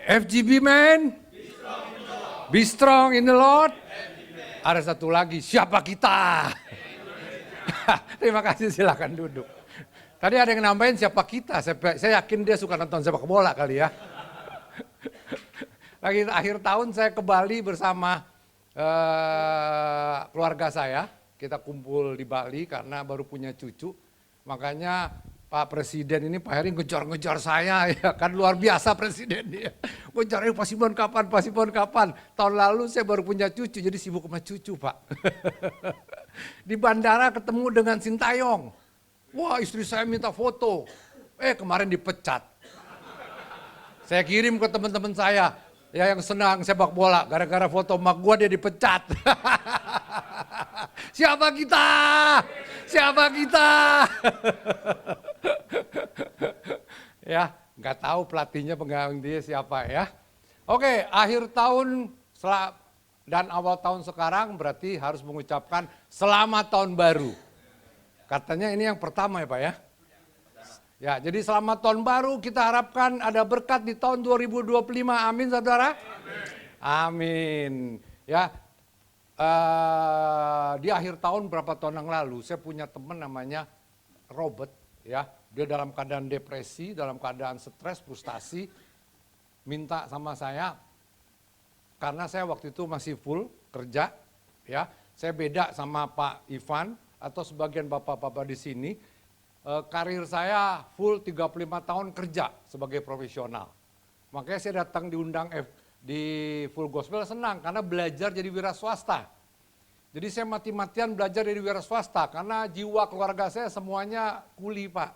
FGB man, be strong in the Lord. Ada satu lagi, siapa kita? Terima kasih, silakan duduk. Tadi ada yang nambahin siapa kita, saya yakin dia suka nonton sepak bola kali ya. Lagi akhir tahun saya ke Bali bersama keluarga saya. Kita kumpul di Bali karena baru punya cucu. Makanya Pak Presiden ini, Pak Heri ngejar-ngejar saya, ya kan luar biasa Presiden dia. Ngejar, Pasimon kapan, Pasimon kapan. Tahun lalu saya baru punya cucu, jadi sibuk sama cucu Pak. Di bandara ketemu dengan Sintayong. Wah, istri saya minta foto. Kemarin dipecat. Saya kirim ke teman-teman saya, ya yang senang sepak bola, gara-gara foto mak gua dia dipecat. Siapa kita? Siapa kita? Ya, nggak tahu pelatihnya, penggalang dia siapa ya. Oke, akhir tahun dan awal tahun sekarang berarti harus mengucapkan selamat tahun baru. Katanya ini yang pertama ya Pak ya. Ya, jadi selamat tahun baru, kita harapkan ada berkat di tahun 2025. Amin saudara. Amin. Ya, di akhir tahun berapa tahun yang lalu saya punya teman namanya Robert ya, dia dalam keadaan depresi, dalam keadaan stres, frustasi, minta sama saya karena saya waktu itu masih full kerja ya. Saya beda sama Pak Ivan atau sebagian bapak-bapak di sini, karir saya full 35 tahun kerja sebagai profesional. Makanya saya datang diundang di Full Gospel senang karena belajar jadi wira swasta. Jadi saya mati-matian belajar jadi wira swasta karena jiwa keluarga saya semuanya kuli Pak.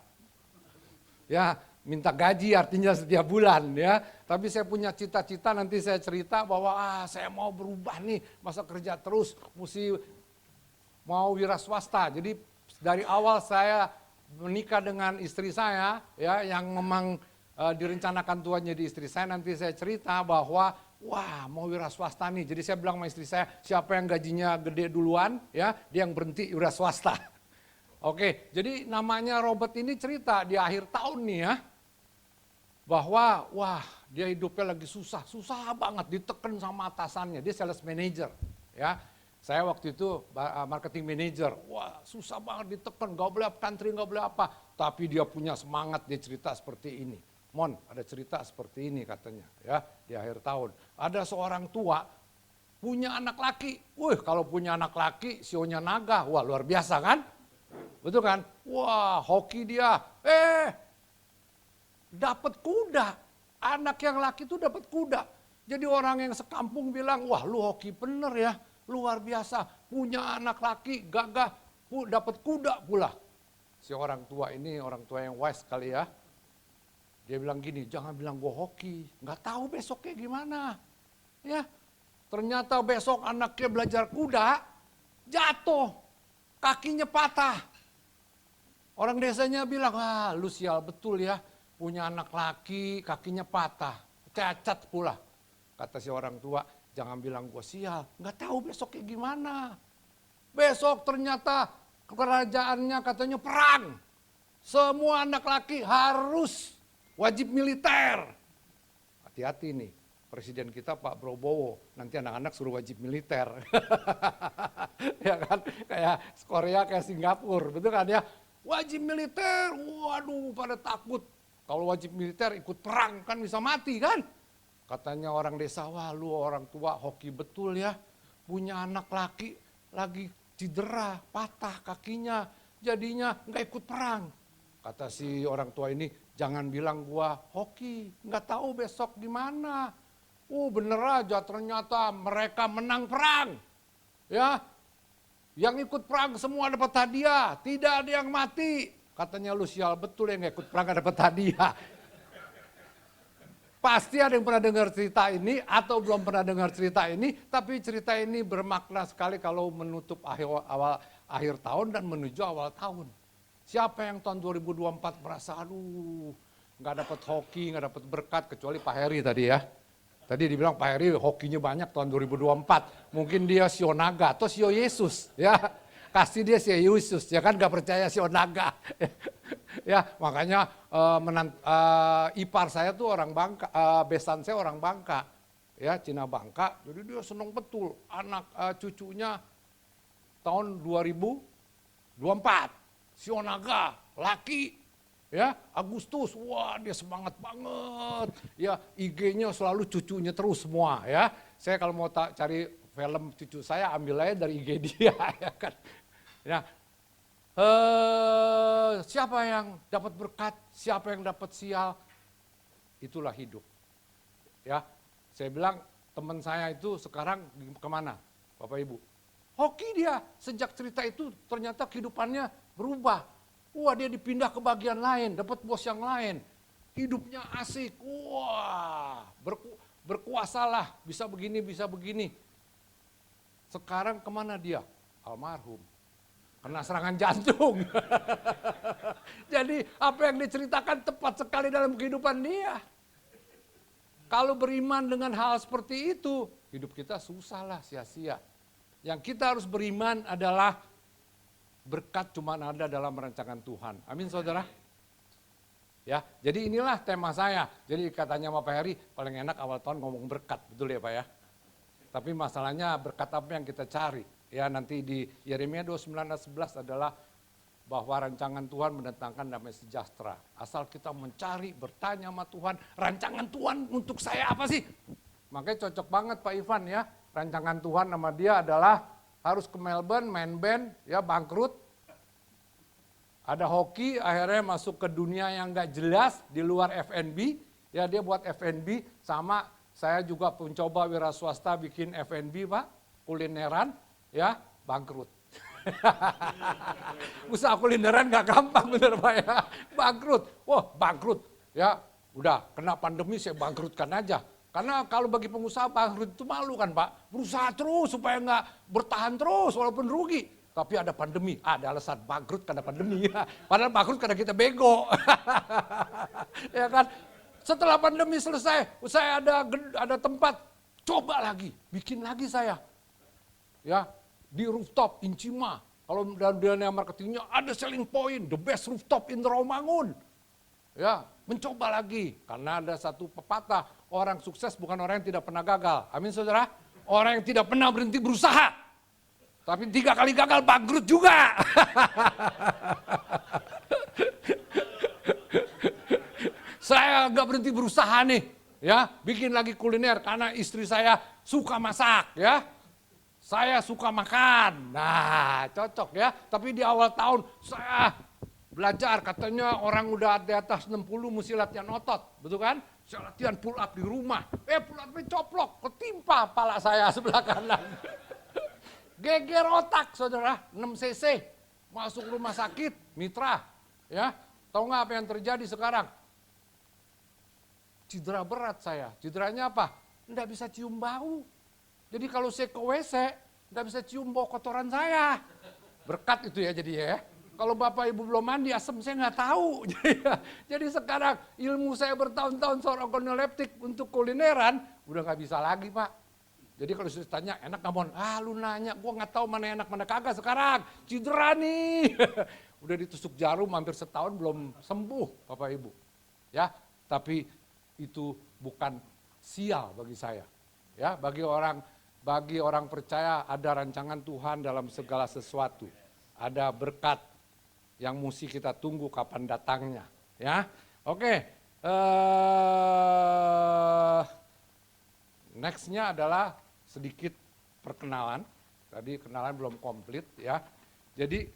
Ya, minta gaji artinya setiap bulan ya. Tapi saya punya cita-cita, nanti saya cerita bahwa saya mau berubah nih, masa kerja terus, mesti mau wira swasta. Jadi dari awal saya menikah dengan istri saya ya, yang memang direncanakan Tuhan jadi istri saya, nanti saya cerita bahwa wah mau wira swasta nih. Jadi saya bilang sama istri saya, siapa yang gajinya gede duluan ya, dia yang berhenti wira swasta. Oke, jadi namanya Robert ini cerita di akhir tahun nih ya, bahwa wah dia hidupnya lagi susah banget, ditekan sama atasannya, dia sales manager ya. Saya waktu itu marketing manager, wah susah banget ditekan, gak boleh up country, gak boleh apa. Tapi dia punya semangat, dia cerita seperti ini. Mon, ada cerita seperti ini katanya ya di akhir tahun. Ada seorang tua punya anak laki, kalau punya anak laki sionya naga, wah luar biasa kan? Betul kan? Wah hoki dia, dapat kuda, anak yang laki itu dapat kuda. Jadi orang yang sekampung bilang, wah lu hoki bener ya, luar biasa, punya anak laki gagah, dapat kuda pula. Si orang tua ini, orang tua yang wise kali ya. Dia bilang gini, jangan bilang gue hoki, nggak tahu besoknya gimana. Ya, ternyata besok anaknya belajar kuda, jatuh, kakinya patah. Orang desanya bilang, lu sial betul ya, punya anak laki, kakinya patah, cacat pula. Kata si orang tua, jangan bilang gue sial, nggak tahu besoknya gimana. Besok ternyata kerajaannya katanya perang. Semua anak laki harus wajib militer. Hati-hati nih, presiden kita Pak Prabowo, nanti anak-anak suruh wajib militer. Ya kan, kayak Korea, kayak Singapura, betul kan ya? Wajib militer, waduh pada takut. Kalau wajib militer ikut perang kan bisa mati kan? Katanya orang desa, wah lu orang tua hoki betul ya, punya anak laki lagi cedera, patah kakinya, jadinya nggak ikut perang. Kata si orang tua ini, jangan bilang gua hoki, nggak tahu besok gimana. Bener aja ternyata mereka menang perang. Ya, yang ikut perang semua dapat hadiah, tidak ada yang mati. Katanya lu sial betul yang nggak ikut perang dapat hadiah. Pasti ada yang pernah dengar cerita ini atau belum pernah dengar cerita ini, tapi cerita ini bermakna sekali kalau menutup akhir tahun dan menuju awal tahun. Siapa yang tahun 2024 merasa aduh nggak dapat hoki, nggak dapat berkat, kecuali Pak Heri tadi ya. Tadi dibilang Pak Heri hokinya banyak tahun 2024. Mungkin dia sio naga atau sio Yesus ya. Kasih dia sio Yesus, ya kan nggak percaya sio naga. Ya, makanya ipar saya tuh orang Bangka, besan saya orang Bangka, ya Cina Bangka. Jadi dia senang betul anak cucunya tahun 2024, Sionaga, laki, ya Agustus, wah dia semangat banget, ya IG-nya selalu cucunya terus semua, ya. Saya kalau mau cari film cucu saya ambil aja dari IG dia, ya kan. Ya. Siapa yang dapat berkat, siapa yang dapat sial, itulah hidup. Ya, saya bilang teman saya itu sekarang kemana, Bapak Ibu? Hoki dia, sejak cerita itu ternyata kehidupannya berubah. Wah dia dipindah ke bagian lain, dapat bos yang lain. Hidupnya asik, wah berkuasalah, bisa begini, bisa begini. Sekarang kemana dia? Almarhum. Kena serangan jantung. Jadi apa yang diceritakan tepat sekali dalam kehidupan dia. Kalau beriman dengan hal seperti itu, hidup kita susah lah, sia-sia. Yang kita harus beriman adalah berkat cuma ada dalam rancangan Tuhan. Amin saudara. Ya, jadi inilah tema saya. Jadi katanya Pak Heri, paling enak awal tahun ngomong berkat, betul ya Pak ya. Tapi masalahnya berkat apa yang kita cari. Ya nanti di Yeremia 29 ayat 11 adalah bahwa rancangan Tuhan mendatangkan damai sejahtera. Asal kita mencari, bertanya sama Tuhan, rancangan Tuhan untuk saya apa sih? Makanya cocok banget Pak Ivan ya. Rancangan Tuhan nama dia adalah harus ke Melbourne, main band, ya bangkrut. Ada hoki, akhirnya masuk ke dunia yang gak jelas di luar F&B. Ya dia buat F&B, sama saya juga mencoba wira swasta bikin F&B Pak, kulineran. Ya bangkrut. Usaha kulineran gak gampang bener Pak ya, bangkrut. Wah bangkrut, ya udah kena pandemi saya bangkrutkan aja. Karena kalau bagi pengusaha bangkrut itu malu kan Pak, berusaha terus supaya nggak bertahan terus walaupun rugi. Tapi ada pandemi, ada alasan bangkrut karena pandemi. Padahal bangkrut karena kita bego. Ya kan? Setelah pandemi selesai, saya ada tempat, coba lagi, bikin lagi saya. Ya, di rooftop Incima, kalau dalam dunia marketingnya ada selling point, the best rooftop in Rawamangun. Ya, mencoba lagi, karena ada satu pepatah, orang sukses bukan orang yang tidak pernah gagal. Amin saudara? Orang yang tidak pernah berhenti berusaha, tapi 3 kali gagal bangkrut juga. Saya nggak berhenti berusaha nih, ya bikin lagi kuliner karena istri saya suka masak, ya. Saya suka makan, nah cocok ya. Tapi di awal tahun saya belajar, katanya orang udah di atas 60 mesti latihan otot, betul kan? Saya latihan pull up di rumah, pull up coplok, ketimpa pala saya sebelah kanan. Geger otak saudara, 6 cc, masuk rumah sakit, mitra. Ya, tahu nggak apa yang terjadi sekarang? Cedera berat saya, cederanya apa? Nggak bisa cium bau. Jadi kalau saya ke WC, nggak bisa cium bau kotoran saya. Berkat itu ya jadinya ya. Kalau Bapak Ibu belum mandi, asem saya nggak tahu. Jadi sekarang ilmu saya bertahun-tahun seorang organoleptik untuk kulineran, udah nggak bisa lagi Pak. Jadi kalau saya tanya, enak nggak Mon? Lu nanya, gua nggak tahu mana enak mana kagak sekarang. Cedera nih. Udah ditusuk jarum hampir setahun belum sembuh Bapak Ibu. Ya, tapi itu bukan sial bagi saya. Ya, bagi orang percaya ada rancangan Tuhan dalam segala sesuatu. Ada berkat yang mesti kita tunggu kapan datangnya. Ya, oke. Nextnya adalah sedikit perkenalan. Tadi kenalan belum komplit ya. Jadi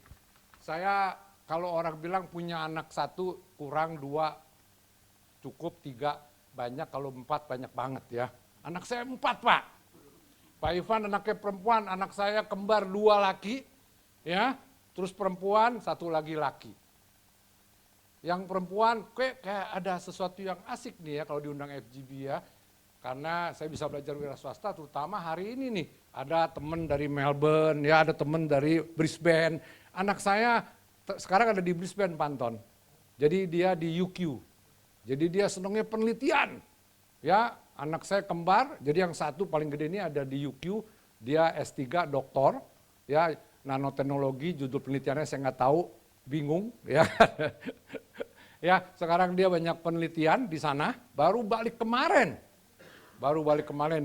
saya kalau orang bilang punya anak 1 kurang, 2 cukup, 3 banyak, kalau 4 banyak banget ya. Anak saya 4 Pak. Pak Ivan anaknya perempuan, anak saya kembar 2 laki, ya, terus perempuan 1 lagi laki. Yang perempuan kayak ada sesuatu yang asik nih ya kalau diundang FGB ya, karena saya bisa belajar wira swasta, terutama hari ini nih ada teman dari Melbourne, ya ada teman dari Brisbane. Anak saya sekarang ada di Brisbane Panton, jadi dia di UQ, jadi dia senangnya penelitian, ya. Anak saya kembar, jadi yang 1 paling gede ini ada di UQ, dia S3 doktor, ya nanoteknologi, judul penelitiannya saya nggak tahu, bingung, ya. Ya, sekarang dia banyak penelitian di sana, baru balik kemarin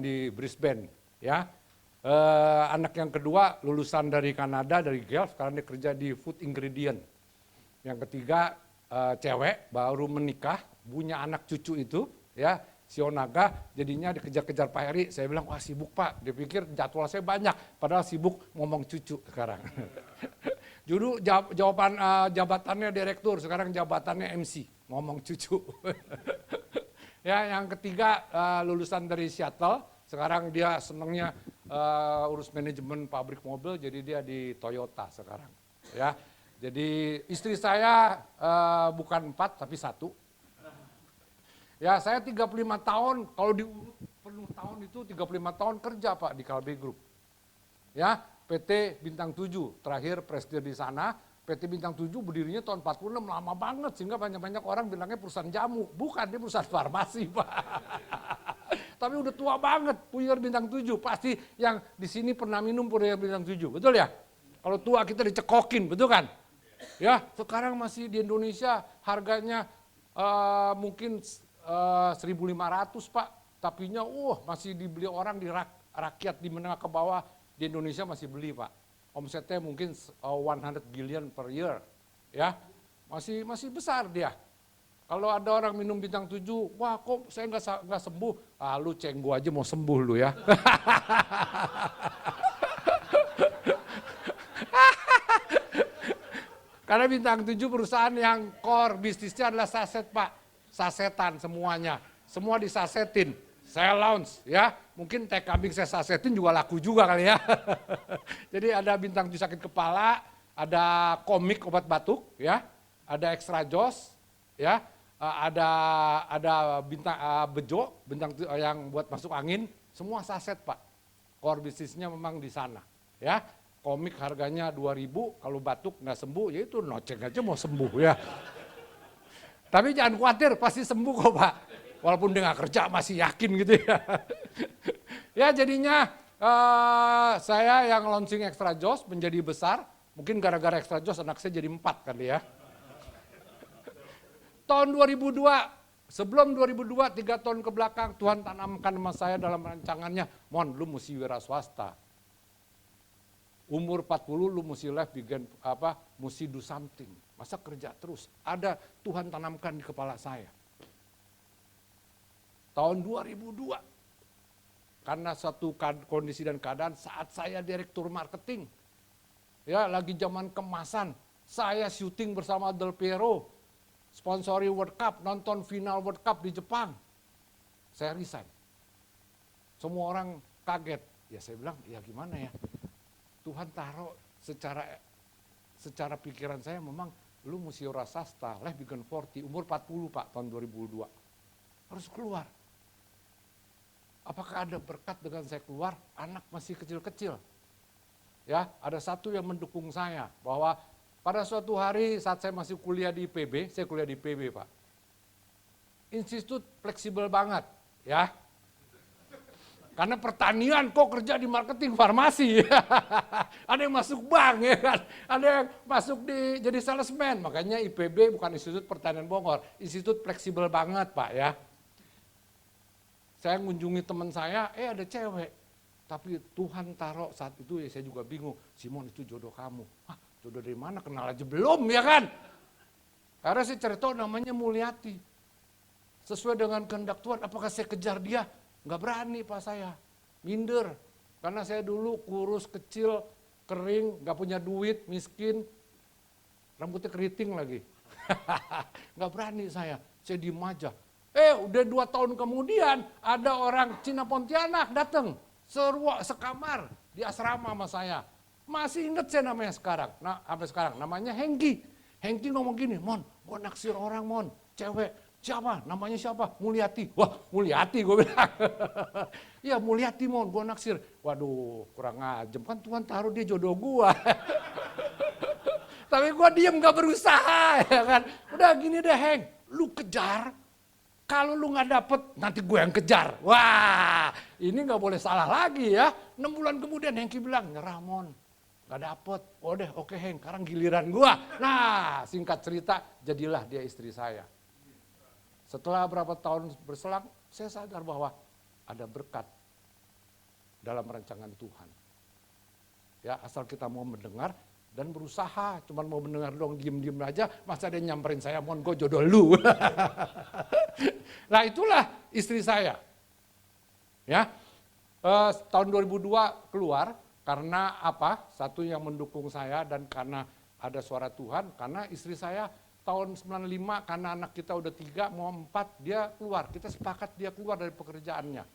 di Brisbane, ya. Anak yang kedua lulusan dari Kanada, dari Guelph, sekarang dia kerja di food ingredient. Yang ketiga cewek, baru menikah, punya anak cucu itu, ya, si Onaga, jadinya dikejar-kejar Pak Heri. Saya bilang, wah sibuk Pak, dia pikir jadwal saya banyak, padahal sibuk ngomong cucu sekarang. Dulu jabatannya direktur, sekarang jabatannya MC, ngomong cucu. Ya, yang ketiga lulusan dari Seattle, sekarang dia senangnya urus manajemen pabrik mobil, jadi dia di Toyota sekarang. Ya, jadi istri saya bukan 4 tapi 1. Ya, saya 35 tahun, kalau diurut penuh tahun itu 35 tahun kerja Pak di Kalbe Group. Ya, PT Bintang 7, terakhir presiden di sana. PT Bintang 7 berdirinya tahun 46, lama banget, sehingga banyak-banyak orang bilangnya perusahaan jamu. Bukan, dia perusahaan farmasi Pak. Tapi udah tua banget, punya Bintang 7. Pasti yang di sini pernah minum punya Bintang 7, betul ya? Kalau tua kita dicekokin, betul kan? Ya, sekarang masih di Indonesia harganya mungkin 1.500 Pak. Tapinya masih dibeli orang di rakyat di menengah ke bawah di Indonesia masih beli Pak. Omsetnya mungkin 100 billion per year, ya, masih besar dia. Kalau ada orang minum Bintang 7, wah kok saya nggak sembuh, lu cenggu aja mau sembuh lu ya. Karena Bintang 7 perusahaan yang core bisnisnya adalah saset Pak, sasetan semuanya, semua disasetin. Saya launch, ya, mungkin teh kambing saya sasetin juga laku juga kali ya. Jadi ada Bintang 7 sakit kepala, ada komik obat batuk, ya, ada extra jos, ya, ada bintang bejo, Bintang yang buat masuk angin, semua saset Pak. Core bisnisnya memang di sana, ya. Komik harganya 2.000, kalau batuk nggak sembuh, ya itu noceng aja mau sembuh ya. Tapi jangan khawatir, pasti sembuh kok Pak. Walaupun dia nggak kerja masih yakin gitu ya. Ya jadinya saya yang launching Extra Joss menjadi besar. Mungkin gara-gara Extra Joss anak saya jadi 4 kali ya. Tahun 2002, sebelum 2002, 3 tahun ke belakang Tuhan tanamkan sama saya dalam rancangannya. Mon, lu mesti wira swasta. Umur 40 lu mesti mesti do something. Masa kerja terus? Ada Tuhan tanamkan di kepala saya. Tahun 2002, karena satu kondisi dan keadaan saat saya direktur marketing, ya lagi zaman kemasan, saya syuting bersama Del Piero, sponsori World Cup, nonton final World Cup di Jepang, saya resign. Semua orang kaget, ya saya bilang, ya gimana ya, Tuhan taruh secara pikiran saya memang, lu mesti ora sasta, life begin 40, umur 40 Pak, tahun 2002, harus keluar. Apakah ada berkat dengan saya keluar, anak masih kecil-kecil. Ya, ada satu yang mendukung saya, bahwa pada suatu hari saat saya masih kuliah di IPB, saya kuliah di IPB Pak. Institut fleksibel banget, ya. Karena pertanian kok kerja di marketing farmasi. Ada yang masuk bank ya kan, ada yang masuk jadi salesman. Makanya IPB bukan Institut Pertanian Bogor, institut fleksibel banget Pak ya. Saya mengunjungi teman saya, ada cewek. Tapi Tuhan taruh saat itu ya saya juga bingung. Simon itu jodoh kamu. Hah, jodoh dari mana? Kenal aja belum ya kan? Karena saya cerita namanya Mulyati. Sesuai dengan kehendak Tuhan, apakah saya kejar dia? Nggak berani Pak saya. Minder. Karena saya dulu kurus, kecil, kering, nggak punya duit, miskin. Rambutnya keriting lagi. Nggak berani saya diem aja. Udah 2 tahun kemudian ada orang Cina Pontianak datang sekamar di asrama sama saya. Masih inget saya namanya sekarang. Nah, sampai sekarang namanya Hengki. Hengki ngomong gini, Mon, gue naksir orang Mon, cewek. Siapa? Namanya siapa? Mulyati. Wah, Mulyati gue bilang. Ya Mulyati Mon, gue naksir. Waduh, kurang ajem kan Tuhan taruh dia jodoh gue. Tapi gue diem gak berusaha ya kan. Udah gini deh Heng, lu kejar. Kalau lu nggak dapet, nanti gue yang kejar. Wah, ini nggak boleh salah lagi ya. 6 bulan kemudian Hengki bilang, nyerah Mon. Gak dapet. Oh deh, oke Heng, sekarang giliran gua. Nah, singkat cerita, jadilah dia istri saya. Setelah berapa tahun berselang, saya sadar bahwa ada berkat dalam rancangan Tuhan. Ya, asal kita mau mendengar dan berusaha, cuman mau mendengar dong, diem-diem aja, masa dia nyamperin saya, mohon gue jodoh lu. Nah, itulah istri saya. Ya, tahun 2002 keluar karena apa? Satu yang mendukung saya dan karena ada suara Tuhan, karena istri saya tahun 95 karena anak kita udah 3 mau 4 dia keluar. Kita sepakat dia keluar dari pekerjaannya.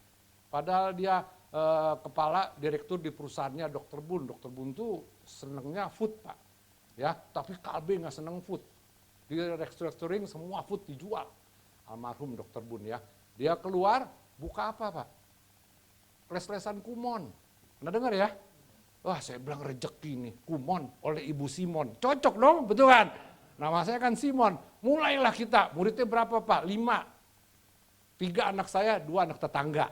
Padahal dia kepala direktur di perusahaannya Dr. Bun. Dr. Bun tuh senengnya food, Pak. Ya, tapi Kalbe nggak seneng food. Di restoring semua food dijual. Almarhum Dr. Bun ya. Dia keluar buka apa, Pak? Les-lesan Kumon. Pernah dengar ya? Wah, saya bilang rejeki nih, Kumon oleh Ibu Simon. Cocok dong, betul kan? Nama saya kan Simon. Mulailah kita, muridnya berapa Pak? 5. 3 anak saya, 2 anak tetangga.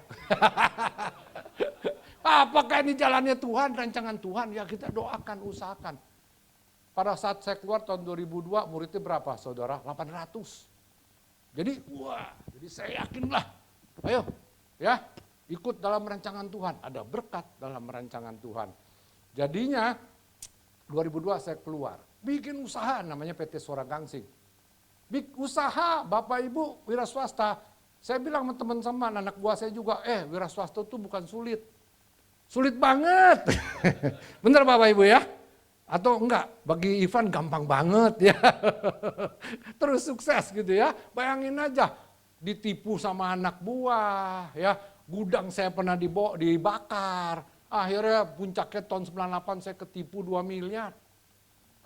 Apakah ini jalannya Tuhan, rancangan Tuhan? Ya kita doakan, usahakan. Pada saat saya keluar tahun 2002, muridnya berapa saudara? 800. Jadi, wah, jadi saya yakinlah. Ayo, ya, ikut dalam rancangan Tuhan. Ada berkat dalam rancangan Tuhan. Jadinya 2002 saya keluar. Bikin usaha namanya PT Suara Gangsing. Usaha Bapak Ibu wira swasta. Saya bilang sama teman-teman anak buah saya juga, wira swasta itu bukan sulit. Sulit banget. Bener Bapak Ibu ya? Atau enggak, bagi Ivan gampang banget ya. Terus sukses gitu ya. Bayangin aja, ditipu sama anak buah ya. Gudang saya pernah dibakar. Akhirnya puncaknya tahun 98 saya ketipu 2 miliar.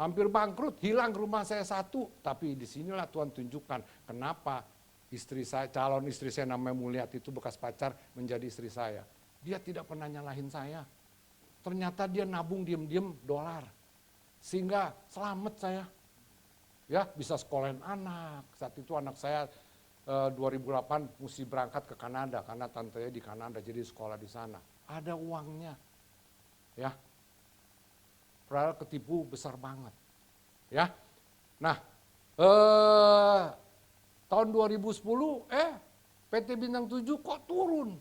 Hampir bangkrut, hilang rumah saya 1. Tapi disinilah Tuhan tunjukkan kenapa istri saya, calon istri saya namanya Mulyati itu bekas pacar menjadi istri saya. Dia tidak pernah nyalahin saya. Ternyata dia nabung diem-diem dolar. Sehingga selamat saya. Ya, bisa sekolahin anak. Saat itu anak saya 2008 mesti berangkat ke Kanada karena tantenya di Kanada jadi sekolah di sana. Ada uangnya. Ya. Padahal ketipu besar banget. Ya. Nah, tahun 2010 PT Bintang 7 kok turun.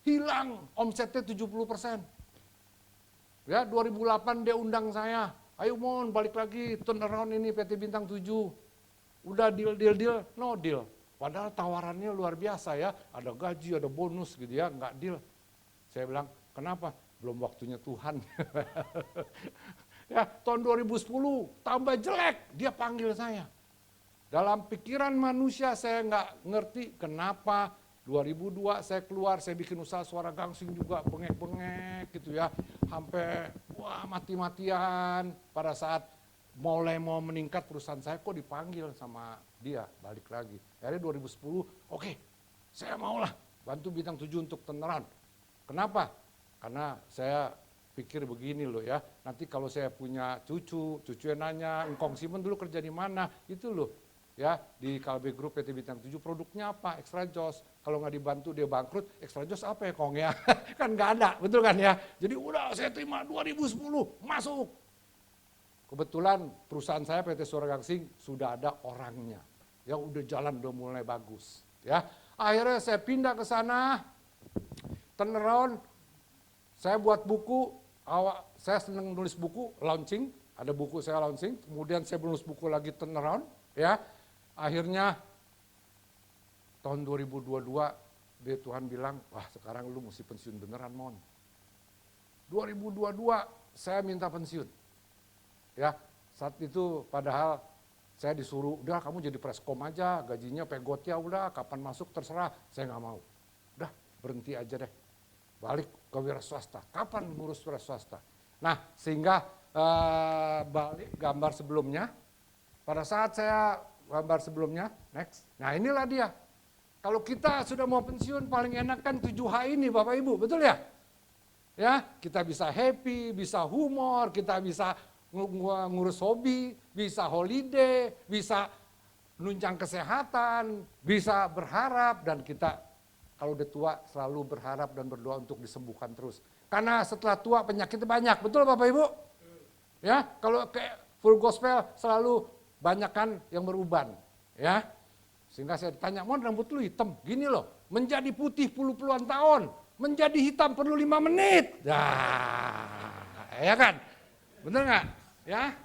Hilang omsetnya 70%. Ya, 2008 dia undang saya. Ayo mohon balik lagi turn around ini PT Bintang 7. Udah deal, no deal. Padahal tawarannya luar biasa ya. Ada gaji, ada bonus gitu ya, nggak deal. Saya bilang, kenapa? Belum waktunya Tuhan. Ya, tahun 2010 tambah jelek, dia panggil saya. Dalam pikiran manusia saya nggak ngerti kenapa 2002 saya keluar, saya bikin usaha Suara Gangsing juga bengek-bengek gitu ya. Sampai wah mati-matian. Pada saat mulai mau meningkat perusahaan saya kok dipanggil sama dia balik lagi. Akhirnya 2010 oke, saya maulah bantu Bintang 7 untuk turnaround. Kenapa? Karena saya pikir begini loh ya, nanti kalau saya punya cucunya nanya, Engkong Simon dulu kerja di mana, itu loh. Ya, di Kalbe Group PT Bintang 7 produknya apa? Extra Joss. Kalau nggak dibantu dia bangkrut, Extra Joss apa ya Kong ya? Kan nggak ada, betul kan ya? Jadi udah saya terima 2010, masuk. Kebetulan perusahaan saya PT Suara Gangsing sudah ada orangnya. Ya udah jalan, udah mulai bagus. Ya, akhirnya saya pindah ke sana, turnaround, saya buat buku, saya senang nulis buku, launching, ada buku saya launching, kemudian saya menulis buku lagi turnaround, ya. Akhirnya tahun 2022 dia Tuhan bilang, wah sekarang lu mesti pensiun beneran Mon. 2022 saya minta pensiun. Ya, saat itu padahal saya disuruh, udah kamu jadi preskom aja, gajinya pegot ya udah, kapan masuk terserah, saya nggak mau. Udah berhenti aja deh, balik ke wira swasta. Kapan ngurus wira swasta? Nah sehingga balik gambar sebelumnya, pada saat saya gambar sebelumnya, next. Nah inilah dia. Kalau kita sudah mau pensiun paling enak kan 7H ini Bapak Ibu, betul ya? Ya, kita bisa happy, bisa humor, kita bisa ngurus hobi, bisa holiday, bisa nunjang kesehatan, bisa berharap, dan kita kalau udah tua selalu berharap dan berdoa untuk disembuhkan terus. Karena setelah tua penyakitnya banyak, betul Bapak Ibu? Ya, kalau kayak full gospel selalu banyak kan yang beruban, ya. Sehingga saya ditanya, "Mon, rambut lu hitam." Gini loh, menjadi putih puluh-puluhan tahun, menjadi hitam perlu 5 menit. Nah, ya kan? Bener nggak? Ya.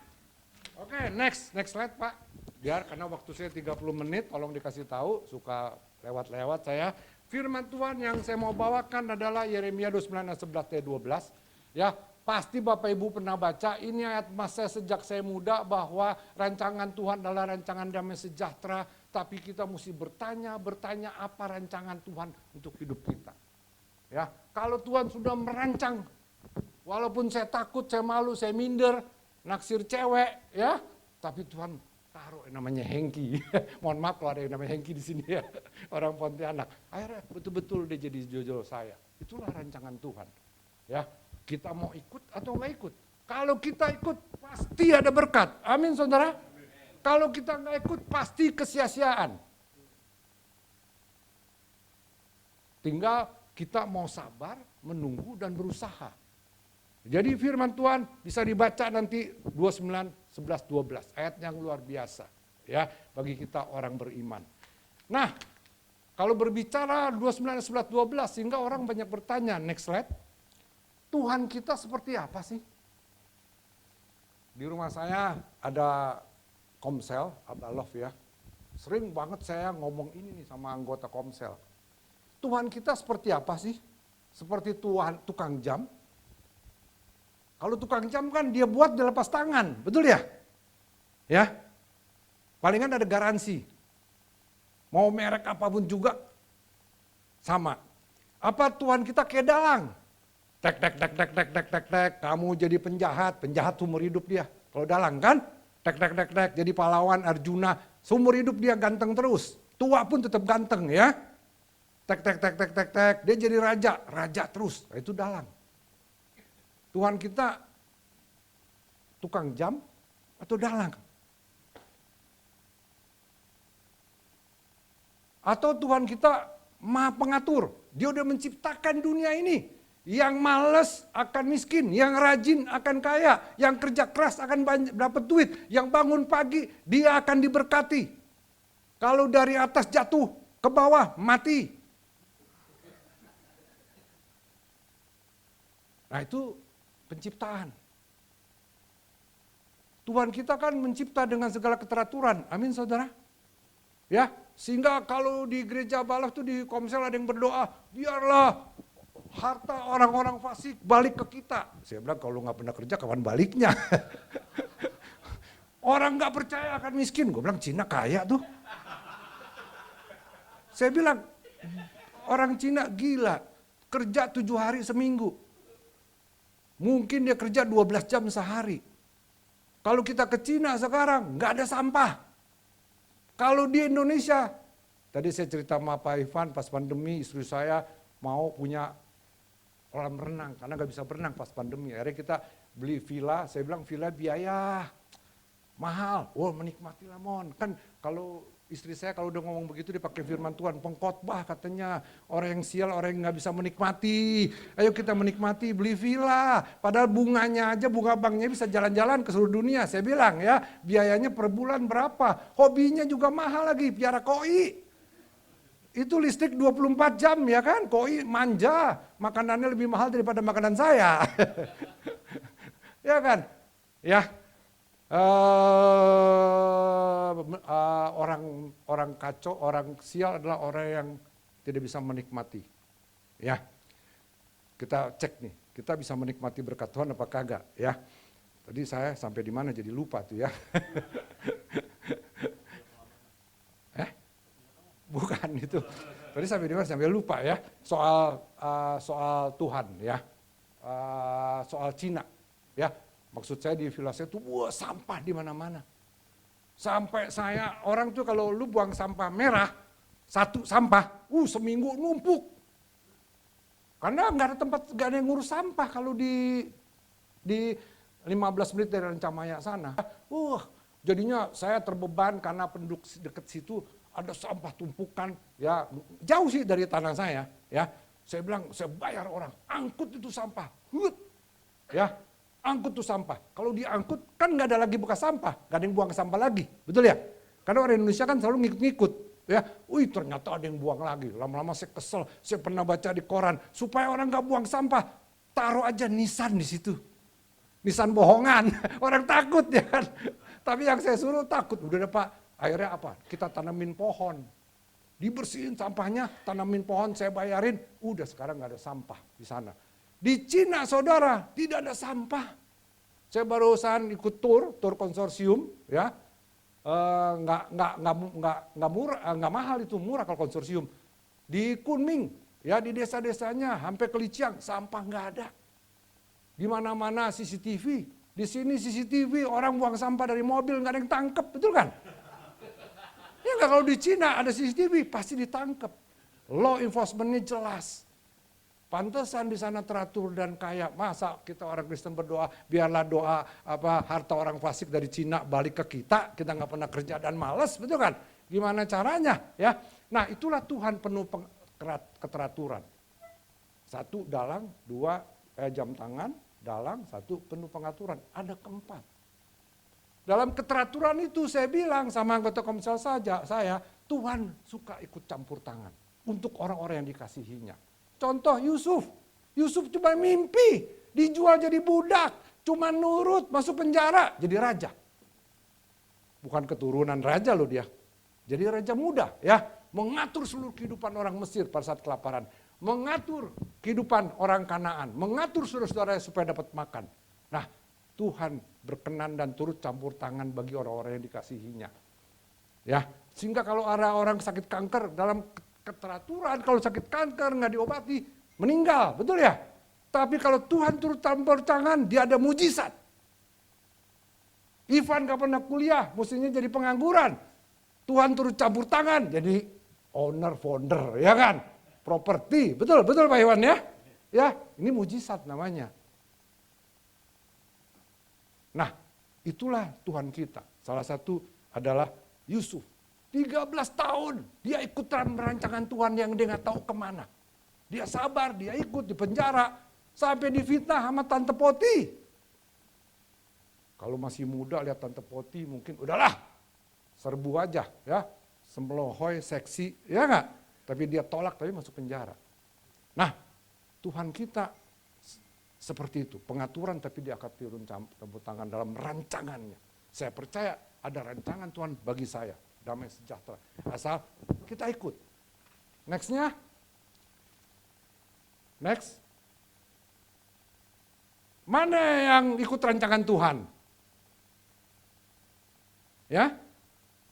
Oke, next slide Pak. Biar karena waktu saya 30 menit, tolong dikasih tahu, suka lewat-lewat saya. Firman Tuhan yang saya mau bawakan adalah Yeremia 29 ayat 11-12. Ya, pasti Bapak Ibu pernah baca, ini ayat masa sejak saya muda bahwa rancangan Tuhan adalah rancangan damai sejahtera, tapi kita mesti bertanya apa rancangan Tuhan untuk hidup kita. Ya, kalau Tuhan sudah merancang, walaupun saya takut, saya malu, saya minder, naksir cewek, ya, tapi Tuhan taruh yang namanya Hengki. Mohon maaf kalau ada yang namanya Hengki di sini ya, orang Pontianak. Akhirnya betul-betul dia jadi jojo saya. Itulah rancangan Tuhan. Ya, kita mau ikut atau nggak ikut. Kalau kita ikut pasti ada berkat. Amin saudara. Kalau kita nggak ikut pasti kesia-siaan. Tinggal kita mau sabar, menunggu dan berusaha. Jadi firman Tuhan bisa dibaca nanti 29, 11, 12. Ayat yang luar biasa ya bagi kita orang beriman. Nah, kalau berbicara 29, 11, 12 sehingga orang banyak bertanya, next slide. Tuhan kita seperti apa sih? Di rumah saya ada Komsel, Abah Love ya. Sering banget saya ngomong ini nih sama anggota Komsel. Tuhan kita seperti apa sih? Seperti Tuhan tukang jam. Kalau tukang jam kan dia buat dia lepas tangan, betul ya? Ya, palingan ada garansi. Mau merek apapun juga sama. Apa Tuhan kita kayak dalang? Tek, kamu jadi penjahat seumur hidup dia. Kalau dalang kan? Tek, jadi pahlawan Arjuna, seumur hidup dia ganteng terus. Tua pun tetap ganteng ya. Tek, dia jadi raja terus. Itu dalang. Tuhan kita tukang jam atau dalang? Atau Tuhan kita maha pengatur. Dia udah menciptakan dunia ini. Yang malas akan miskin, yang rajin akan kaya, yang kerja keras akan dapat duit, yang bangun pagi dia akan diberkati. Kalau dari atas jatuh ke bawah mati. Nah itu penciptaan. Tuhan kita kan mencipta dengan segala keteraturan. Amin saudara. Ya, sehingga kalau di gereja Balak tuh di Komsel ada yang berdoa, biarlah harta orang-orang fasik balik ke kita. Saya bilang kalau nggak pernah kerja kapan baliknya? Orang nggak percaya akan miskin. Gue bilang Cina kaya tuh. Saya bilang orang Cina gila, kerja 7 hari seminggu. Mungkin dia kerja 12 jam sehari. Kalau kita ke Cina sekarang nggak ada sampah. Kalau di Indonesia, tadi saya cerita sama Pak Ivan pas pandemi istri saya mau punya kolam renang karena nggak bisa berenang pas pandemi. Akhirnya kita beli villa, saya bilang villa biaya mahal. Oh menikmatilah Mon. Kan kalau istri saya kalau udah ngomong begitu dia pakai firman Tuhan, pengkhotbah katanya orang yang sial, orang yang nggak bisa menikmati. Ayo kita menikmati, beli villa. Padahal bunganya aja, bunga banknya bisa jalan-jalan ke seluruh dunia. Saya bilang ya, biayanya per bulan berapa? Hobinya juga mahal lagi, piara koi. Itu listrik 24 jam ya kan, koi manja, makanannya lebih mahal daripada makanan saya. Ya kan? Ya. Orang kacau, orang sial adalah orang yang tidak bisa menikmati. Ya. Kita cek nih, kita bisa menikmati berkat Tuhan apa kagak ya. Tadi saya sampai di mana jadi lupa tuh ya. Bukan itu. Tadi sampai di mana sampai lupa ya. Soal Tuhan ya. Soal Cina ya. Maksud saya di villa saya tuh wah sampah di mana-mana. Sampai saya orang tuh kalau lu buang sampah merah, satu sampah, seminggu numpuk. Karena nggak ada tempat, nggak ada yang ngurus sampah kalau di 15 menit dari Rancamaya sana. Jadinya saya terbeban karena penduduk dekat situ ada sampah tumpukan, ya jauh sih dari tanah saya, ya. Saya bilang saya bayar orang, angkut itu sampah, ya. angkut tuh sampah. Kalau diangkut kan nggak ada lagi bekas sampah, nggak ada yang buang sampah lagi, betul ya? Karena orang Indonesia kan selalu ngikut-ngikut. Ya, wih ternyata ada yang buang lagi. Lama-lama saya kesel, saya pernah baca di koran, supaya orang nggak buang sampah, taruh aja nisan di situ. Nisan bohongan, orang takut ya kan. Tapi yang saya suruh takut, udah deh Pak, akhirnya apa? Kita tanamin pohon. Dibersihin sampahnya, tanamin pohon, saya bayarin, udah sekarang nggak ada sampah di sana. Di Cina saudara, tidak ada sampah. Saya barusan ikut tur konsorsium, ya. Nggak murah, nggak mahal itu, murah kalau konsorsium. Di Kunming, ya di desa-desanya, sampai ke Liciang, sampah nggak ada. Di mana-mana CCTV, di sini CCTV, orang buang sampah dari mobil nggak ada yang tangkep, betul kan? Ya nggak, kalau di Cina ada CCTV pasti ditangkep. Law enforcement-nya jelas. Pantesan di sana teratur dan kaya. Masa kita orang Kristen berdoa, biarlah doa harta orang fasik dari Cina balik ke kita nggak pernah kerja dan malas, betul kan? Gimana caranya? Ya, nah itulah Tuhan penuh keteraturan. Satu dalang, dua jam tangan, dalang, satu penuh pengaturan. Ada keempat. Dalam keteraturan itu saya bilang sama anggota komsel saya, Tuhan suka ikut campur tangan untuk orang-orang yang dikasihinya. Contoh Yusuf cuma mimpi, dijual jadi budak, cuma nurut, masuk penjara, jadi raja. Bukan keturunan raja loh dia, jadi raja muda ya, mengatur seluruh kehidupan orang Mesir pada saat kelaparan, mengatur kehidupan orang Kanaan, mengatur saudara-saudara supaya dapat makan. Nah, Tuhan berkenan dan turut campur tangan bagi orang-orang yang dikasihinya. Ya, sehingga kalau ada orang sakit kanker dalam keteraturan, kalau sakit kanker nggak diobati, meninggal, betul ya? Tapi kalau Tuhan turut campur tangan, dia ada mujizat. Ivan gak pernah kuliah, mestinya jadi pengangguran. Tuhan turut campur tangan, jadi owner, founder, ya kan? Properti, betul Pak Iwan ya? Ya, ini mujizat namanya. Nah, itulah Tuhan kita. Salah satu adalah Yusuf. 13 tahun dia ikut dalam rancangan Tuhan yang dia nggak tahu kemana. Dia sabar, dia ikut di penjara sampai difitnah sama Tante Poti. Kalau masih muda lihat Tante Poti mungkin udahlah serbu aja ya, semlohoy seksi ya nggak. Tapi dia tolak tapi masuk penjara. Nah Tuhan kita seperti itu, pengaturan tapi dia akan turun campur tangan dalam rancangannya. Saya percaya ada rancangan Tuhan bagi saya. Damai sejahtera. Asal kita ikut. Nextnya. Next. Mana yang ikut rancangan Tuhan? Ya.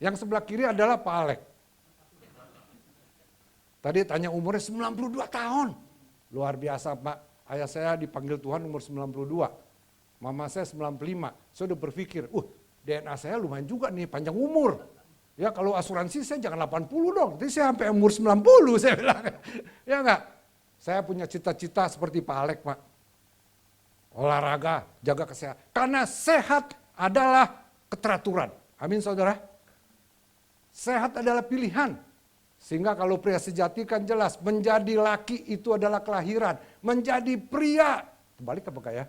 Yang sebelah kiri adalah Pak Alek. Tadi tanya umurnya 92 tahun. Luar biasa Pak. Ayah saya dipanggil Tuhan umur 92. Mama saya 95. Saya udah berpikir, DNA saya lumayan juga nih, panjang umur. Ya kalau asuransi saya jangan 80 dong, nanti saya sampai umur 90 saya bilang. Ya enggak? Saya punya cita-cita seperti Pak Alek Pak. Olahraga, jaga kesehatan. Karena sehat adalah keteraturan. Amin saudara. Sehat adalah pilihan. Sehingga kalau pria sejati kan jelas, menjadi laki itu adalah kelahiran. Menjadi pria, kebalik apa ya?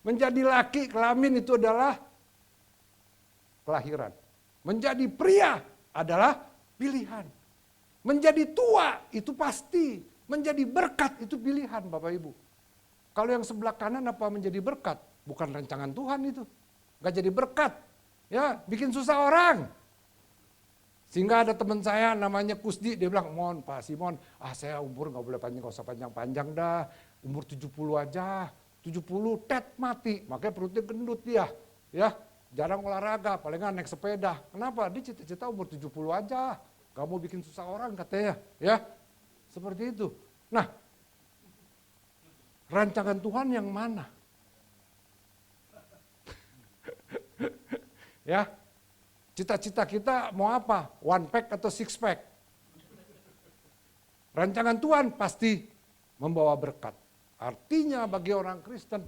Menjadi laki, kelamin itu adalah kelahiran. Menjadi pria adalah pilihan. Menjadi tua itu pasti. Menjadi berkat itu pilihan Bapak Ibu. Kalau yang sebelah kanan apa menjadi berkat? Bukan rancangan Tuhan itu. Gak jadi berkat. Ya, bikin susah orang. Sehingga ada teman saya namanya Kusdi, dia bilang, "Mon, Pak Simon, saya umur gak boleh panjang, gak usah panjang-panjang dah. Umur 70 aja. 70 tet mati, makanya perutnya gendut dia. Ya, jarang olahraga, palingan naik sepeda. Kenapa? Dia cita-cita umur 70 aja. Gak mau bikin susah orang katanya. Ya, seperti itu. Nah, rancangan Tuhan yang mana? Ya, cita-cita kita mau apa? One pack atau six pack? Rancangan Tuhan pasti membawa berkat. Artinya bagi orang Kristen,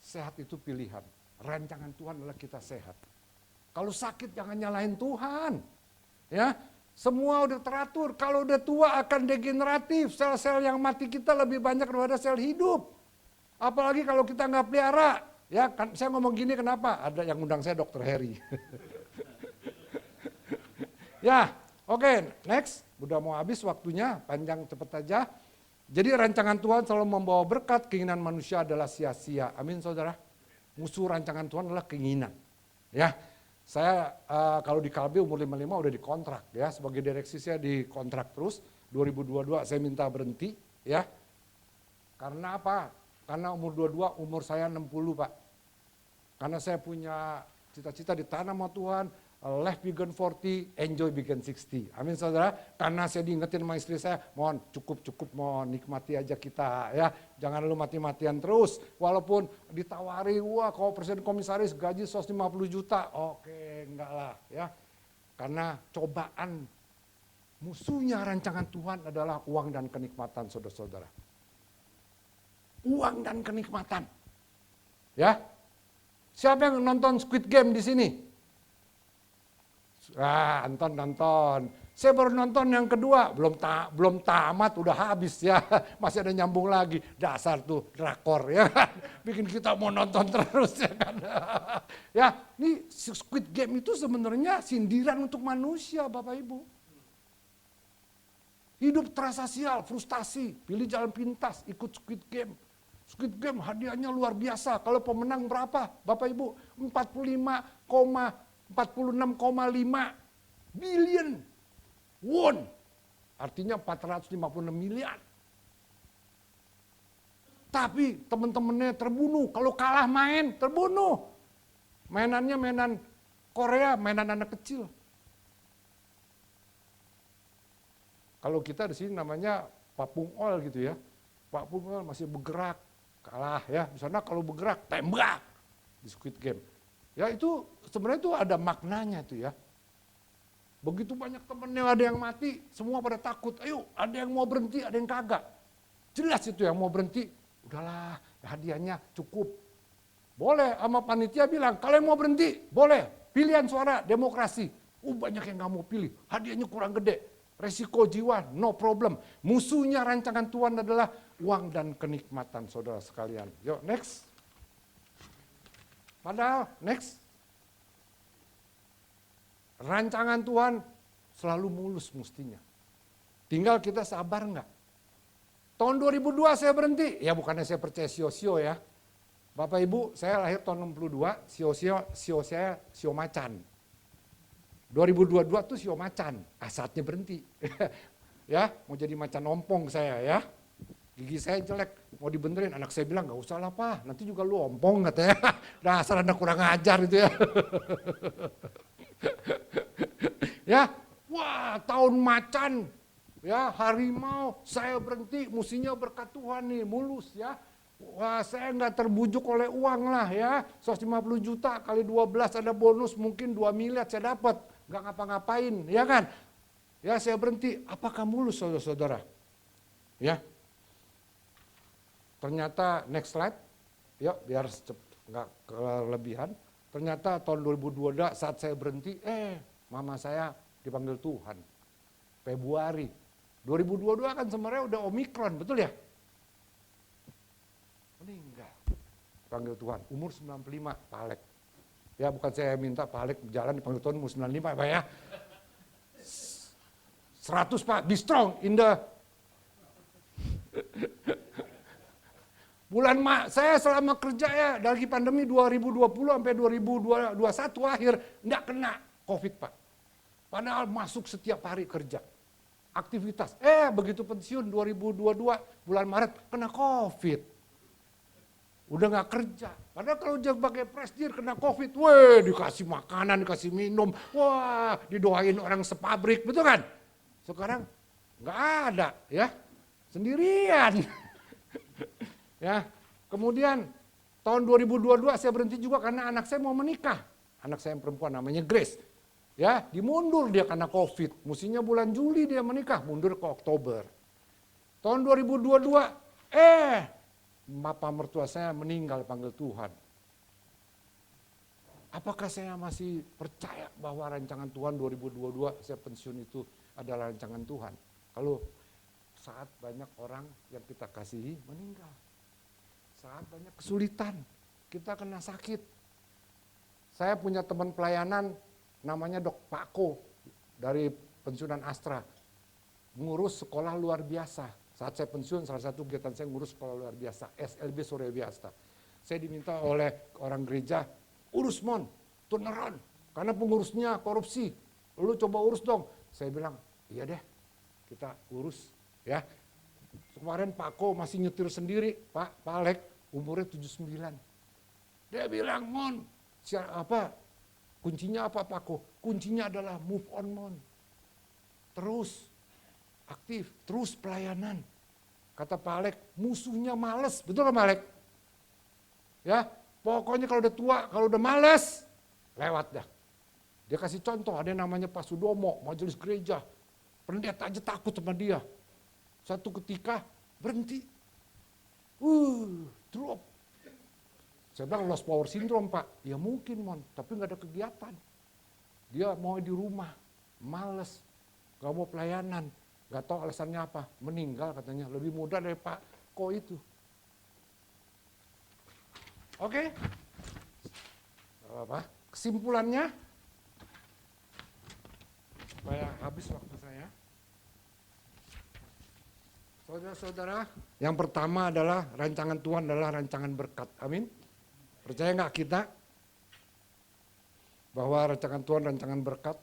sehat itu pilihan. Rancangan Tuhan adalah kita sehat. Kalau sakit jangan nyalahin Tuhan. Ya, semua udah teratur. Kalau udah tua akan degeneratif. Sel-sel yang mati kita lebih banyak daripada sel hidup. Apalagi kalau kita nggak pelihara. Ya kan saya ngomong gini kenapa? Ada yang undang saya Dokter Heri. Ya, oke, next. Udah mau habis waktunya, panjang cepet aja. Jadi rancangan Tuhan selalu membawa berkat, keinginan manusia adalah sia-sia. Amin saudara. Musuh rancangan Tuhan adalah keinginan. Ya, saya kalau di Kalbe umur 55 udah dikontrak ya. Sebagai direksi saya dikontrak terus. 2022 saya minta berhenti ya. Karena apa? Karena umur 22, umur saya 60 Pak. Karena saya punya cita-cita ditanam sama Tuhan, left vegan 40, enjoy vegan 60. Amin saudara. Karena saya diingetin sama istri saya, mohon cukup mohon nikmati aja kita ya. Jangan lu mati-matian terus. Walaupun ditawari, wah kalau presiden komisaris gaji 150 juta. Oke, enggak lah ya. Karena cobaan musuhnya rancangan Tuhan adalah uang dan kenikmatan saudara-saudara. Uang dan kenikmatan. Ya. Siapa yang nonton Squid Game di sini? Nonton. Saya baru nonton yang kedua, belum tamat udah habis ya. Masih ada nyambung lagi. Dasar tuh drakor ya kan. Bikin kita mau nonton terus ya kan. Ya, ini Squid Game itu sebenarnya sindiran untuk manusia Bapak Ibu. Hidup terasa sial, frustasi, pilih jalan pintas, ikut Squid Game. Squid Game hadiahnya luar biasa. Kalau pemenang berapa? Bapak Ibu, 46,5 billion won. Artinya 456 miliar. Tapi teman-temannya terbunuh. Kalau kalah main, terbunuh. Mainannya mainan Korea, mainan anak kecil. Kalau kita di sini namanya Papung Ol gitu ya. Papung Ol masih bergerak. Kalah ya, di sana kalau bergerak tembak di Squid Game. Ya itu sebenarnya itu ada maknanya itu ya. Begitu banyak temennya ada yang mati, semua pada takut. Ayo, ada yang mau berhenti, ada yang kagak. Jelas itu yang mau berhenti, udahlah hadiahnya cukup. Boleh sama panitia bilang, kalian mau berhenti, boleh. Pilihan suara, demokrasi. Banyak yang gak mau pilih, hadiahnya kurang gede. Resiko jiwa, no problem. Musuhnya rancangan Tuhan adalah uang dan kenikmatan saudara sekalian. Yuk next. Padahal next. Rancangan Tuhan selalu mulus mestinya. Tinggal kita sabar enggak. Tahun 2002 saya berhenti. Ya bukannya saya percaya sio-sio ya. Bapak Ibu saya lahir tahun 62, sio saya sio macan. 2022 tuh sio macan, saatnya berhenti. Ya, mau jadi macan ompong saya ya. Gigi saya jelek, mau dibenerin. Anak saya bilang, gak usah lah Pak, nanti juga lu ompong katanya. Dasar anak kurang ajar itu ya. Ya, wah tahun macan, ya harimau, saya berhenti, musinya berkat Tuhan nih, mulus ya. Wah saya nggak terbujuk oleh uang lah ya, 150 juta kali 12 ada bonus mungkin 2 miliar saya dapat, nggak ngapa-ngapain, ya kan? Ya saya berhenti, apakah mulus saudara-saudara? Ya, ternyata next slide, yuk biar nggak kelebihan. Ternyata tahun 2022 saat saya berhenti, mama saya dipanggil Tuhan. Februari 2022 kan sebenarnya udah Omikron, betul ya? Meninggal, panggil Tuhan, umur 95, Pak Alek. Ya bukan saya minta Pak Alek jalan dipanggil Tuhan umur 95 Pak ya. 100 Pak, be strong in the... Bulan saya selama kerja ya, dari pandemi 2020 sampai 2021 akhir, enggak kena COVID Pak. Padahal masuk setiap hari kerja. Aktivitas, begitu pensiun 2022, bulan Maret, kena COVID. Udah nggak kerja. Padahal kalau dia pakai presdir kena COVID, dikasih makanan, dikasih minum, didoain orang sepabrik, betul kan? Sekarang nggak ada, ya, sendirian. Ya, kemudian tahun 2022 saya berhenti juga karena anak saya mau menikah. Anak saya yang perempuan namanya Grace. Ya, dimundur dia karena COVID. Mestinya bulan Juli dia menikah, mundur ke Oktober. Tahun 2022, bapak mertua saya meninggal panggil Tuhan. Apakah saya masih percaya bahwa rancangan Tuhan 2022 saya pensiun itu adalah rancangan Tuhan? Kalau saat banyak orang yang kita kasihi meninggal. saat banyak kesulitan, kita kena sakit. Saya punya teman pelayanan namanya Dok Pako dari pensiunan Astra. Ngurus sekolah luar biasa. Saat saya pensiun, salah satu kegiatan saya ngurus sekolah luar biasa, SLB Surya Biasta. Saya diminta oleh orang gereja, urus Mon, turnaround. Karena pengurusnya korupsi, lu coba urus dong. Saya bilang, iya deh, kita urus ya. Kemarin Pak Ko masih nyetir sendiri, Pak Alek, umurnya 79. Dia bilang, Mon, kuncinya apa Pak Ko? Kuncinya adalah move on, Mon. Terus aktif, terus pelayanan. Kata Pak Alek, musuhnya males, betul kan Pak Alek? Ya, pokoknya kalau udah tua, kalau udah males, lewat dah. Dia kasih contoh, ada yang namanya Pak Sudomo, majelis gereja. Pendeta aja takut sama dia. Satu ketika berhenti. Drop. Saya bilang lost power syndrome Pak. Ya mungkin Mon, tapi nggak ada kegiatan. Dia mau di rumah, males, nggak mau pelayanan. Nggak tahu alasannya apa, meninggal katanya. Lebih muda dari Pak Ko itu. Oke, apa? Kesimpulannya, supaya habis waktu saya. Saudara-saudara, yang pertama adalah rancangan Tuhan adalah rancangan berkat. Amin. Percaya nggak kita bahwa rancangan Tuhan rancangan berkat?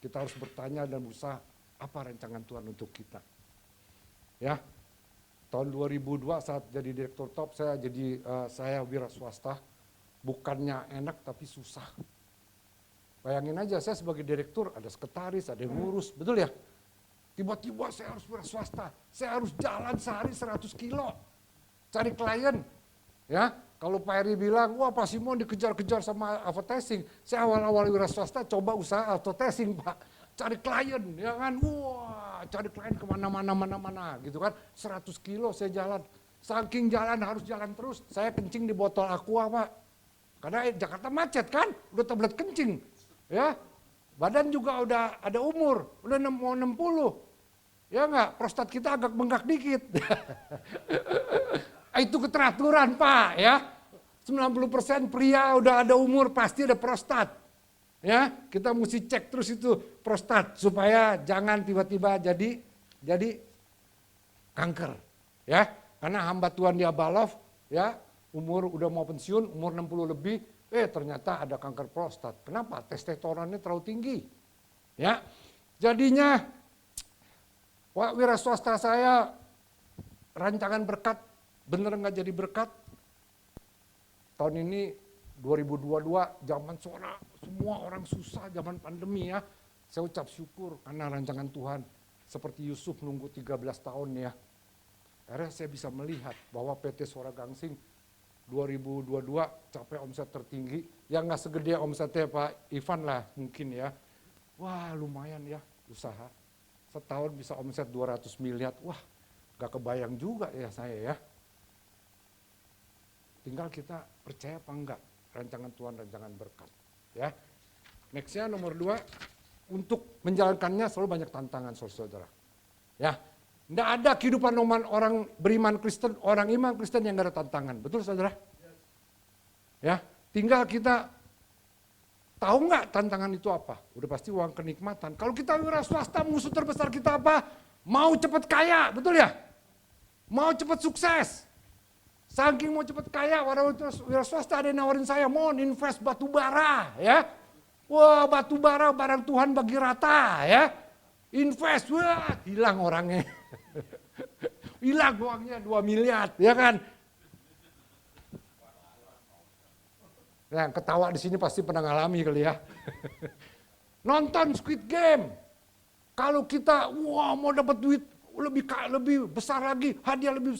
Kita harus bertanya dan berusaha apa rancangan Tuhan untuk kita. Ya, tahun 2002 saat jadi direktur top saya wira swasta, bukannya enak tapi susah. Bayangin aja saya sebagai direktur ada sekretaris, ada yang ngurus, betul ya? Tiba-tiba saya harus wira swasta, saya harus jalan sehari 100 kilo, cari klien. Ya, kalau Pak Eri bilang, wah Pak Simon dikejar-kejar sama advertising, saya awal-awal wira swasta coba usaha advertising Pak, cari klien, ya kan, wah cari klien kemana-mana, gitu kan, 100 kilo saya jalan, saking jalan harus jalan terus, saya kencing di botol aqua Pak, karena Jakarta macet kan, udah tablet kencing, ya, badan juga udah ada umur, udah mau 60, ya enggak, prostat kita agak bengkak dikit. Itu keteraturan Pak ya. 90% pria udah ada umur pasti ada prostat. Ya, kita mesti cek terus itu prostat supaya jangan tiba-tiba jadi kanker. Ya, karena hamba Tuhan di Abalov ya, umur udah mau pensiun, umur 60 lebih, ternyata ada kanker prostat. Kenapa? Testosteronnya terlalu tinggi. Ya. Jadinya wira swasta saya rancangan berkat bener nggak jadi berkat. Tahun ini 2022 zaman semua orang susah, zaman pandemi ya. Saya ucap syukur karena rancangan Tuhan seperti Yusuf nunggu 13 tahun ya. Akhirnya saya bisa melihat bahwa PT Suara Gangsing 2022 capai omset tertinggi. Yang nggak segede omsetnya Pak Ivan lah mungkin ya. Wah lumayan ya usaha. Setahun bisa omset 200 miliar. Wah nggak kebayang juga ya saya ya. Tinggal kita percaya apa enggak rancangan Tuhan, rancangan berkat. Ya. Nextnya nomor 2, untuk menjalankannya selalu banyak tantangan saudara. Ya, enggak ada kehidupan orang beriman Kristen, orang iman Kristen yang enggak ada tantangan. Betul saudara? Ya, tinggal kita tahu enggak tantangan itu apa? Udah pasti uang kenikmatan. Kalau kita wira swasta, musuh terbesar kita apa? Mau cepat kaya, betul ya? Mau cepat sukses. Saking mau cepet kaya, wira swasta ada yang nawarin saya, mau invest batu bara, ya. Wah batu bara barang Tuhan bagi rata, ya. Invest, wah hilang orangnya. Hilang uangnya 2 miliar, ya kan. Yang ketawa di sini pasti pernah ngalami kali ya. Nonton Squid Game. Kalau kita, wah mau dapat duit lebih besar lagi, hadiah lebih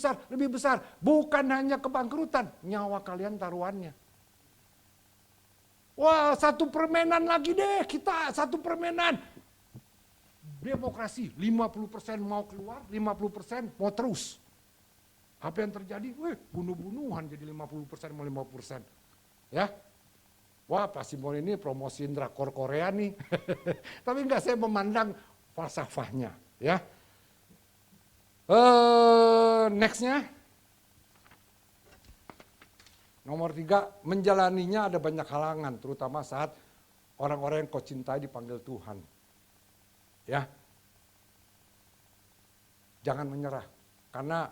besar. Bukan hanya kebangkrutan, nyawa kalian taruhannya. Wah, satu permainan lagi deh kita, satu permainan. Demokrasi, 50% mau keluar, 50% mau terus. Apa yang terjadi? Bunuh-bunuhan jadi 50% mau 50%. Ya. Wah, Pak Simon ini promosiin drakor Korea nih. Tapi enggak, saya memandang falsafahnya, ya. Nextnya, Nomor 3, menjalaninya ada banyak halangan, terutama saat orang-orang yang kau cintai dipanggil Tuhan. Ya, jangan menyerah, karena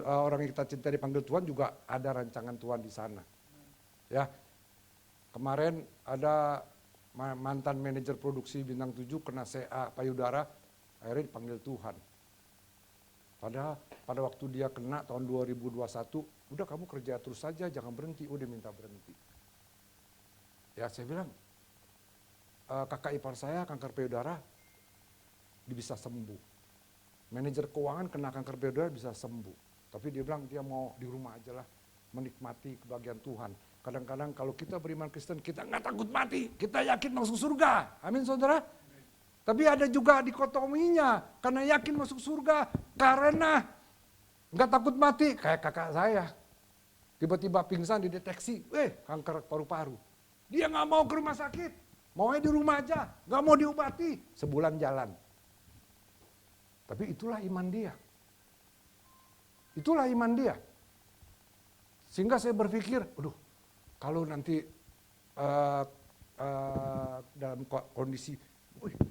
orang yang kita cintai dipanggil Tuhan juga ada rancangan Tuhan di sana. Ya, kemarin ada mantan manajer produksi Bintang 7 kena CA payudara, akhirnya dipanggil Tuhan. Padahal pada waktu dia kena tahun 2021, udah kamu kerja terus saja, jangan berhenti. Udah minta berhenti. Ya saya bilang, kakak ipar saya kanker payudara bisa sembuh. Manajer keuangan kena kanker payudara bisa sembuh. Tapi dia bilang dia mau di rumah aja lah, menikmati kebahagiaan Tuhan. Kadang-kadang kalau kita beriman Kristen, kita nggak takut mati, kita yakin masuk surga. Amin saudara. Tapi ada juga dikotominya, karena yakin masuk surga, karena nggak takut mati, kayak kakak saya. Tiba-tiba pingsan dideteksi, kanker paru-paru. Dia nggak mau ke rumah sakit, maunya di rumah aja, nggak mau diobati, sebulan jalan. Tapi itulah iman dia. Itulah iman dia. Sehingga saya berpikir, aduh, kalau nanti dalam kondisi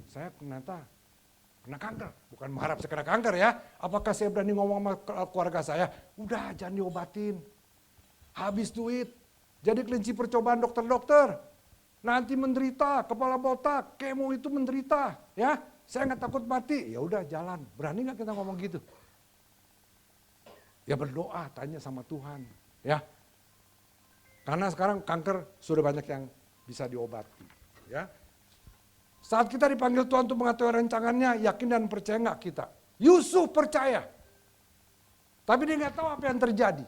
saya ternyata kena kanker, bukan mengharap saya kena kanker ya. Apakah saya berani ngomong sama keluarga saya, udah jangan diobatin, habis duit, jadi kelinci percobaan dokter-dokter, nanti menderita, kepala botak, kemo itu menderita, ya. Saya nggak takut mati, ya udah jalan. Berani nggak kita ngomong gitu? Ya berdoa, tanya sama Tuhan, ya. Karena sekarang kanker sudah banyak yang bisa diobati, ya. Saat kita dipanggil Tuhan untuk mengetahui rancangannya, yakin dan percaya nggak kita? Yusuf percaya. Tapi dia nggak tahu apa yang terjadi.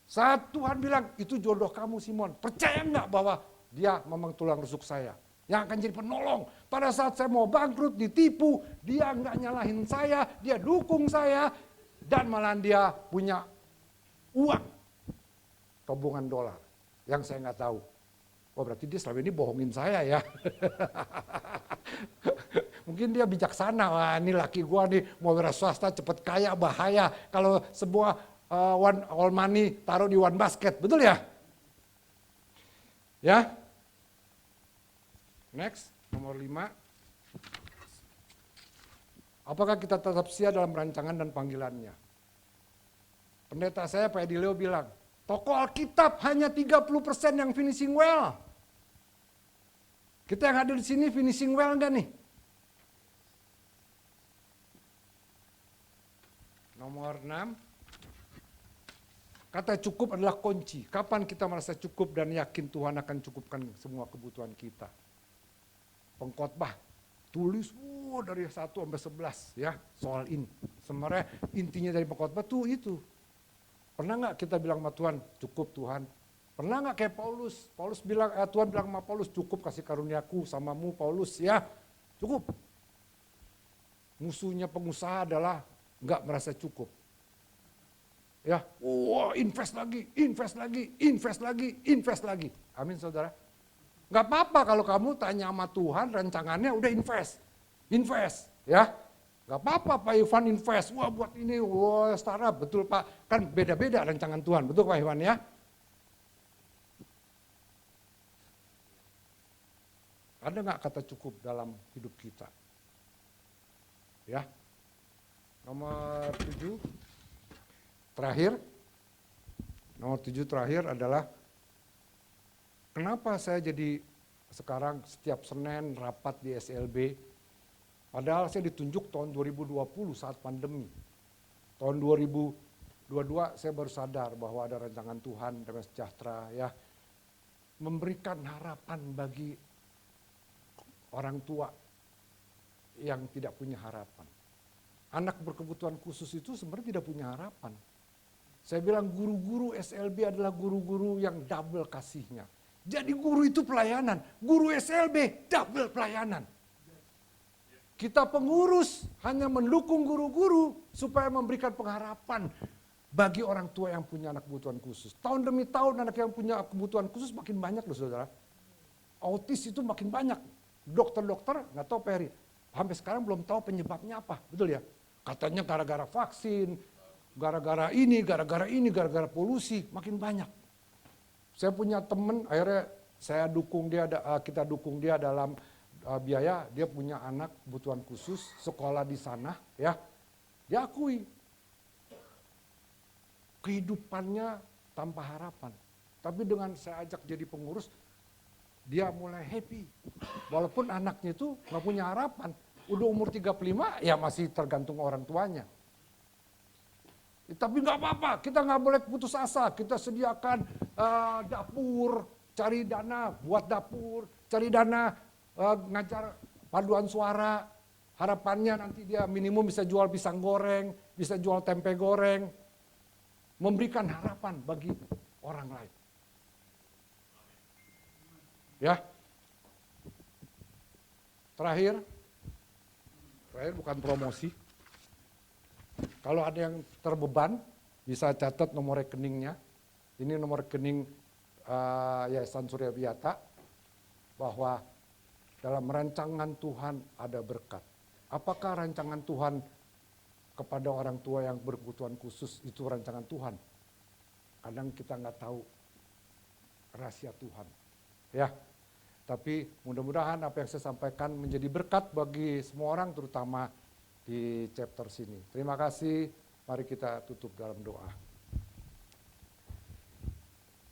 Saat Tuhan bilang, itu jodoh kamu Simon. Percaya nggak bahwa dia memang tulang rusuk saya? Yang akan jadi penolong. Pada saat saya mau bangkrut, ditipu, dia nggak nyalahin saya, dia dukung saya. Dan malah dia punya uang. Tabungan dolar. Yang saya nggak tahu. Oh berarti dia selama ini bohongin saya ya. Mungkin dia bijaksana, wah ini laki gua nih mau wira swasta cepet kaya bahaya. Kalau sebuah all money taruh di one basket, betul ya? Ya. Next, nomor 5. Apakah kita tetap setia dalam rancangan dan panggilannya? Pendeta saya Pak Edi Leo bilang, toko Alkitab hanya 30% yang finishing well. Kita yang ada di sini finishing well enggak nih? Nomor 6. Kata cukup adalah kunci. Kapan kita merasa cukup dan yakin Tuhan akan cukupkan semua kebutuhan kita? Pengkhotbah tulis dari 1 sampai 11 ya soal ini. Sebenarnya intinya dari pengkhotbah tuh itu. Pernah nggak kita bilang sama Tuhan, cukup Tuhan? Pernah nggak kayak Paulus? Paulus bilang, Tuhan bilang sama Paulus, cukup kasih karuniaku samamu Paulus ya, cukup. Musuhnya pengusaha adalah nggak merasa cukup. Ya, invest lagi, invest lagi, invest lagi, invest lagi. Amin saudara. Nggak apa-apa kalau kamu tanya sama Tuhan, rancangannya udah invest, invest ya. Gak apa-apa Pak Ivan invest, wah buat ini, wah startup, betul Pak. Kan beda-beda rancangan Tuhan, betul Pak Ivan ya? Ada gak kata cukup dalam hidup kita? Ya. Nomor 7, terakhir. Nomor 7 terakhir adalah, kenapa saya jadi sekarang setiap Senin rapat di SLB, padahal saya ditunjuk tahun 2020 saat pandemi. Tahun 2022 saya baru sadar bahwa ada rancangan Tuhan damai sejahtera ya. Memberikan harapan bagi orang tua yang tidak punya harapan. Anak berkebutuhan khusus itu sebenarnya tidak punya harapan. Saya bilang guru-guru SLB adalah guru-guru yang double kasihnya. Jadi guru itu pelayanan, guru SLB double pelayanan. Kita pengurus hanya mendukung guru-guru supaya memberikan pengharapan bagi orang tua yang punya anak kebutuhan khusus. Tahun demi tahun anak yang punya kebutuhan khusus makin banyak loh saudara. Autis itu makin banyak. Dokter-dokter nggak tahu Peri, sampai sekarang belum tahu penyebabnya apa, betul ya? Katanya gara-gara vaksin, gara-gara ini, gara-gara polusi, makin banyak. Saya punya teman, akhirnya kita dukung dia dalam biaya, dia punya anak kebutuhan khusus, sekolah di sana, ya. Dia akui kehidupannya tanpa harapan. Tapi dengan saya ajak jadi pengurus, dia mulai happy. Walaupun anaknya itu nggak punya harapan. Udah umur 35, ya masih tergantung orang tuanya. Tapi nggak apa-apa, kita nggak boleh putus asa. Kita sediakan dapur, cari dana buat dapur, cari dana ngajar paduan suara. Harapannya nanti dia minimum bisa jual pisang goreng, bisa jual tempe goreng. Memberikan harapan bagi orang lain. Ya. Terakhir bukan promosi. Kalau ada yang terbeban, bisa catat nomor rekeningnya. Ini nomor rekening Yayasan Surya Wiyata, bahwa dalam rancangan Tuhan ada berkat. Apakah rancangan Tuhan kepada orang tua yang berkebutuhan khusus itu rancangan Tuhan? Kadang kita nggak tahu rahasia Tuhan. Ya, tapi mudah-mudahan apa yang saya sampaikan menjadi berkat bagi semua orang, terutama di chapter sini. Terima kasih, mari kita tutup dalam doa.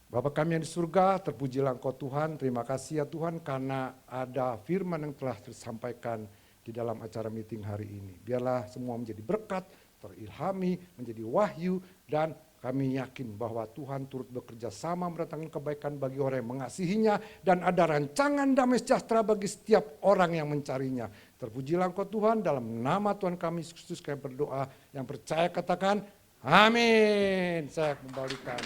Bapa kami yang di surga, terpujilah Engkau Tuhan, terima kasih ya Tuhan karena ada firman yang telah disampaikan di dalam acara meeting hari ini. Biarlah semua menjadi berkat, terilhami, menjadi wahyu, dan kami yakin bahwa Tuhan turut bekerja sama mendatangkan kebaikan bagi orang yang mengasihinya, dan ada rancangan damai sejahtera bagi setiap orang yang mencarinya. Terpujilah Engkau Tuhan, dalam nama Tuhan kami Yesus Kristus kami berdoa, yang percaya katakan amin. Saya kembalikan